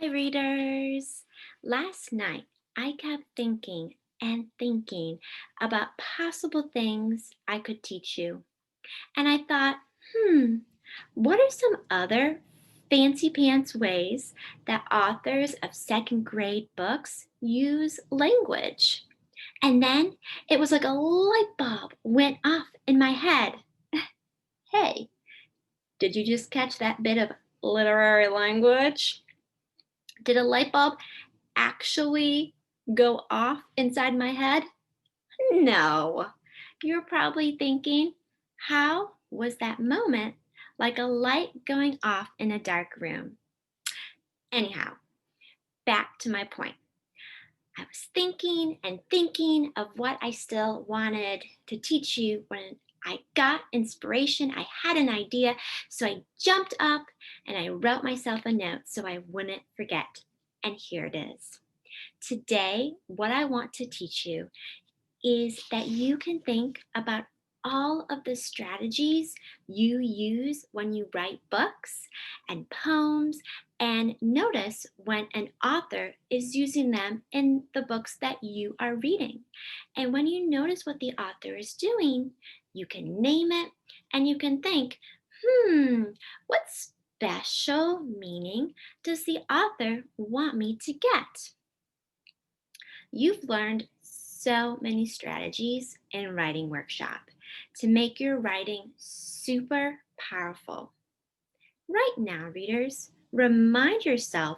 Hi, readers. Last night, I kept thinking and thinking about possible things I could teach you. And I thought, what are some other fancy pants ways that authors of second grade books use language? And then it was like a light bulb went off in my head. Hey, did you just catch that bit of literary language? Did a light bulb actually go off inside my head? No. You're probably thinking, how was that moment like a light going off in a dark room? Anyhow, back to my point. I was thinking and thinking of what I still wanted to teach you when I got inspiration. I had an idea, so I jumped up and I wrote myself a note so I wouldn't forget. And here it is. Today, what I want to teach you is that you can think about all of the strategies you use when you write books and poems, and notice when an author is using them in the books that you are reading. And when you notice what the author is doing, you can name it and you can think, what special meaning does the author want me to get? You've learned so many strategies in Writing Workshop to make your writing super powerful. Right now, readers, remind yourself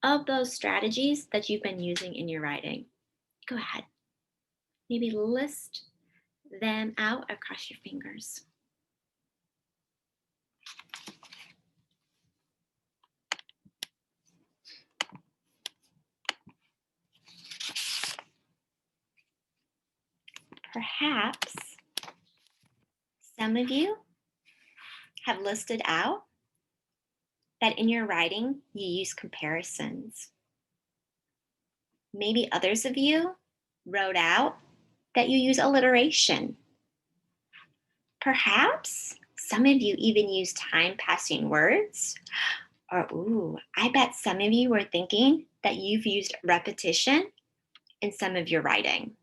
of those strategies that you've been using in your writing. Go ahead, maybe list them out across your fingers. Perhaps some of you have listed out that in your writing you use comparisons. Maybe others of you wrote out that you use alliteration. Perhaps some of you even use time passing words. Or, I bet some of you were thinking that you've used repetition in some of your writing.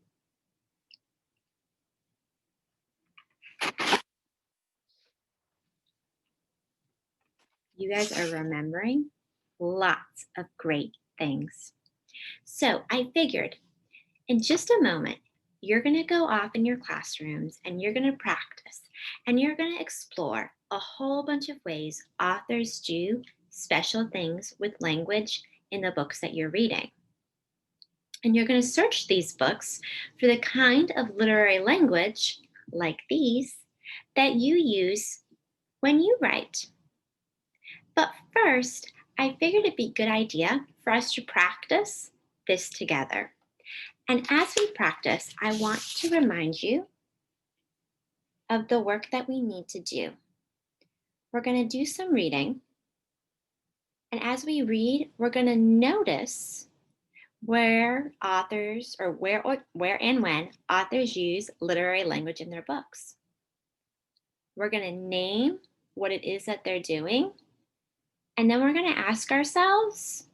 You guys are remembering lots of great things. So I figured in just a moment, you're going to go off in your classrooms and you're going to practice and you're going to explore a whole bunch of ways authors do special things with language in the books that you're reading. And you're going to search these books for the kind of literary language, like these, that you use when you write. But first, I figured it'd be a good idea for us to practice this together. And as we practice, I want to remind you of the work that we need to do. We're going to do some reading. And as we read, we're going to notice where authors or where and when authors use literary language in their books. We're going to name what it is that they're doing. And then we're going to ask ourselves,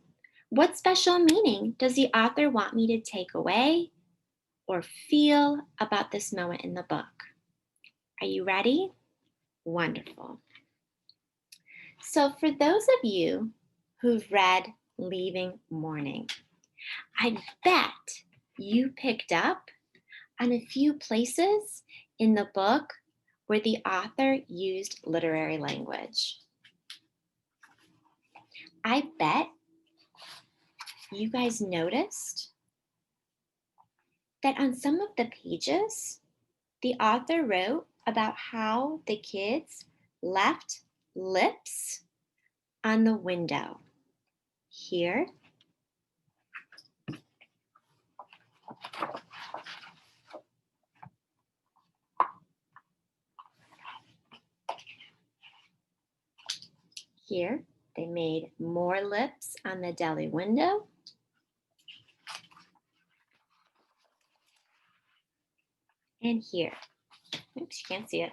what special meaning does the author want me to take away or feel about this moment in the book? Are you ready? Wonderful. So for those of you who've read Leaving Morning, I bet you picked up on a few places in the book where the author used literary language. I bet you guys noticed that on some of the pages, the author wrote about how the kids left lips on the window. Here, here, they made more lips on the deli window. And here, oops, you can't see it.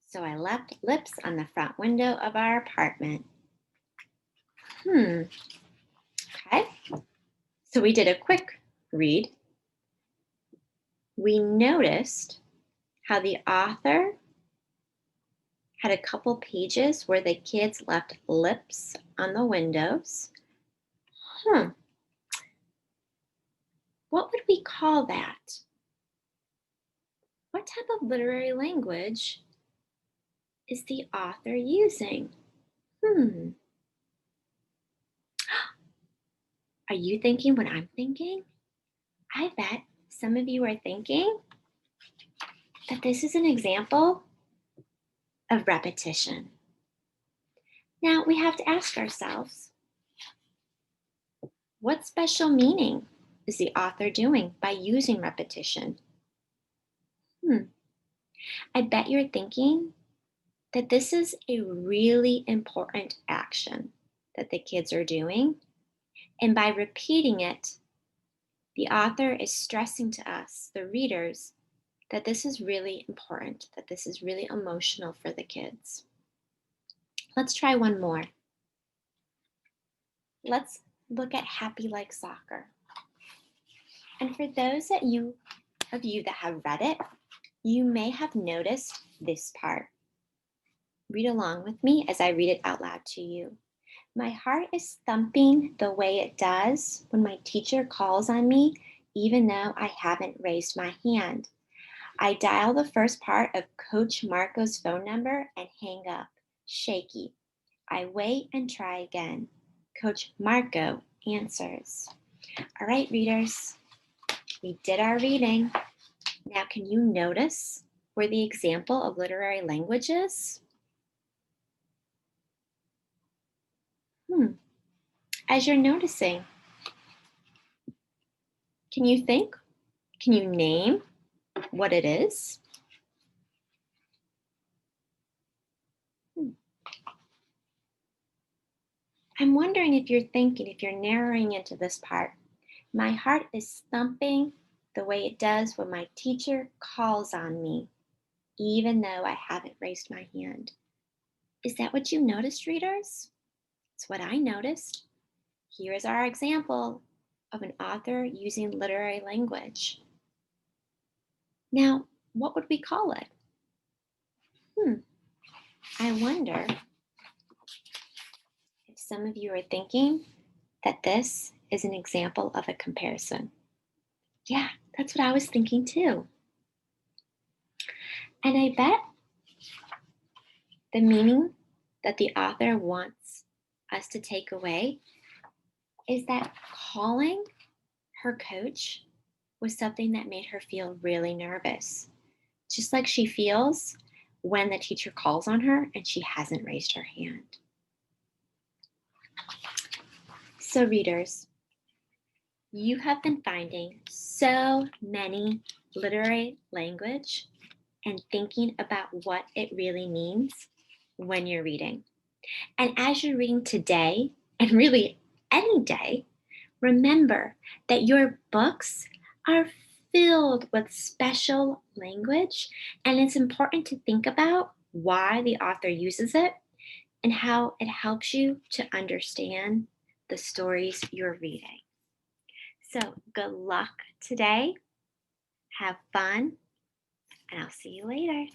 So I left lips on the front window of our apartment. Okay. So we did a quick read. We noticed how the author had a couple pages where the kids left lips on the windows. Hmm. What would we call that? What type of literary language is the author using? Hmm. Are you thinking what I'm thinking? I bet some of you are thinking that this is an example of repetition. Now we have to ask ourselves, what special meaning is the author doing by using repetition? Hmm. I bet you're thinking that this is a really important action that the kids are doing. And by repeating it, the author is stressing to us, the readers, that this is really important, that this is really emotional for the kids. Let's try one more. Let's look at Happy Like Soccer. And for those of you that have read it, you may have noticed this part. Read along with me as I read it out loud to you. My heart is thumping the way it does when my teacher calls on me, even though I haven't raised my hand. I dial the first part of Coach Marco's phone number and hang up, shaky. I wait and try again. Coach Marco answers. All right, readers, we did our reading. Now, can you notice where the example of literary language is? As you're noticing, can you think? Can you name what it is? I'm wondering if you're thinking, if you're narrowing into this part. My heart is thumping the way it does when my teacher calls on me, even though I haven't raised my hand. Is that what you noticed, readers? It's what I noticed. Here is our example of an author using literary language. Now, what would we call it? I wonder if some of you are thinking that this is an example of a comparison. Yeah, that's what I was thinking too. And I bet the meaning that the author wants us to take away is that calling her coach was something that made her feel really nervous, just like she feels when the teacher calls on her and she hasn't raised her hand. So, readers, you have been finding so many literary language and thinking about what it really means when you're reading. And as you're reading today, and really any day, remember that your books are filled with special language, and it's important to think about why the author uses it and how it helps you to understand the stories you're reading. So, good luck today. Have fun, and I'll see you later.